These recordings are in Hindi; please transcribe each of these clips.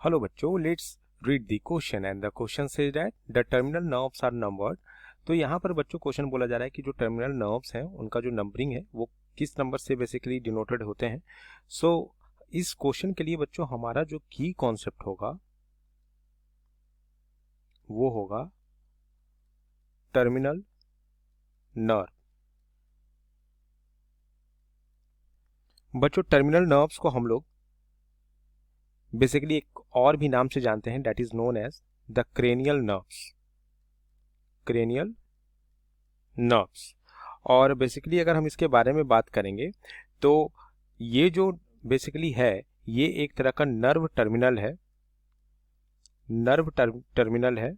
Hello बच्चों, let's read the question and the question says that the terminal nerves are numbered। तो यहाँ पर बच्चों क्वेश्चन बोला जा रहा है कि जो टर्मिनल नर्व्स हैं उनका जो नंबरिंग है वो किस नंबर से बेसिकली डिनोटेड होते हैं। सो इस क्वेश्चन के लिए बच्चों हमारा जो की कॉन्सेप्ट होगा वो होगा टर्मिनल नर्व। बच्चों टर्मिनल नर्व्स को हम लोग बेसिकली एक और भी नाम से जानते हैं, that is known as the cranial nerves. Cranial nerves. और बेसिकली अगर हम इसके बारे में बात करेंगे तो ये जो बेसिकली है ये एक तरह का नर्व टर्मिनल है। नर्व टर्मिनल है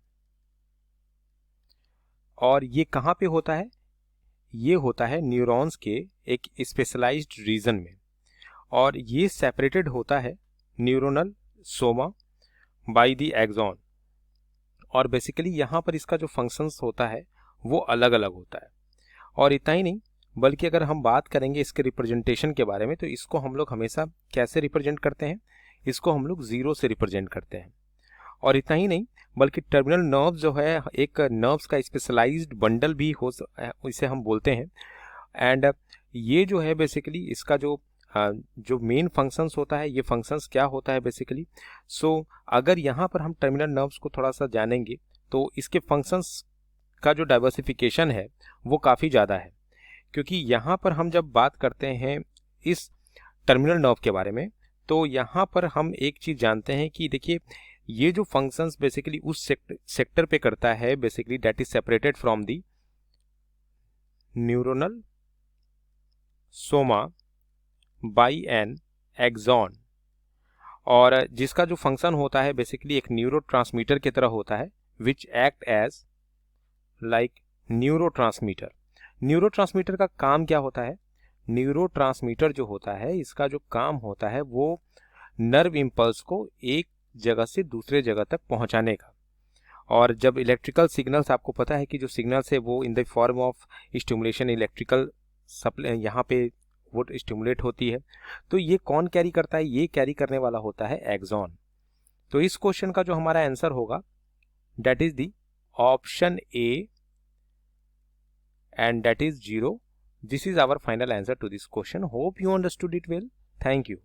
और ये कहाँ पे होता है? ये होता है न्यूरॉन्स के एक स्पेशलाइज्ड रीजन में, और ये सेपरेटेड होता है neuronal soma by the axon. और बेसिकली यहाँ पर इसका जो फंक्शंस होता है वो अलग अलग होता है। और इतना ही नहीं बल्कि अगर हम बात करेंगे इसके रिप्रेजेंटेशन के बारे में तो इसको हम लोग हमेशा कैसे रिप्रेजेंट करते हैं? इसको हम लोग जीरो से रिप्रेजेंट करते हैं। और इतना ही नहीं बल्कि टर्मिनल नर्व जो है एक नर्व्स का स्पेशलाइज्ड बंडल भी हो, इसे हम बोलते हैं। एंड ये जो है बेसिकली इसका जो मेन फंक्शंस होता है, ये फंक्शंस क्या होता है बेसिकली। सो अगर यहाँ पर हम टर्मिनल नर्व्स को थोड़ा सा जानेंगे तो इसके फंक्शंस का जो डाइवर्सिफिकेशन है वो काफ़ी ज़्यादा है। क्योंकि यहाँ पर हम जब बात करते हैं इस टर्मिनल नर्व के बारे में तो यहाँ पर हम एक चीज़ जानते हैं कि देखिए ये जो फंक्शंस बेसिकली उस सेक्टर पे करता है basically that is separated from the neuronal soma by an axon. और जिसका जो फंक्शन होता है बेसिकली एक न्यूरोट्रांसमीटर की तरह होता है which act as like neurotransmitter. Neurotransmitter का काम क्या होता है? न्यूरोट्रांसमीटर जो होता है इसका जो काम होता है वो नर्व इम्पल्स को एक जगह से दूसरे जगह तक पहुंचाने का। और जब इलेक्ट्रिकल सिग्नल्स, आपको पता है कि जो सिग्नल्स है वो in the form of stimulation electrical supply यहाँ पे वो स्टिमुलेट होती है, तो ये कौन कैरी करता है? ये कैरी करने वाला होता है एक्सॉन। तो इस क्वेश्चन का जो हमारा आंसर होगा that is the option A and that is 0. This is our final answer to this question. Hope you understood it well. Thank you.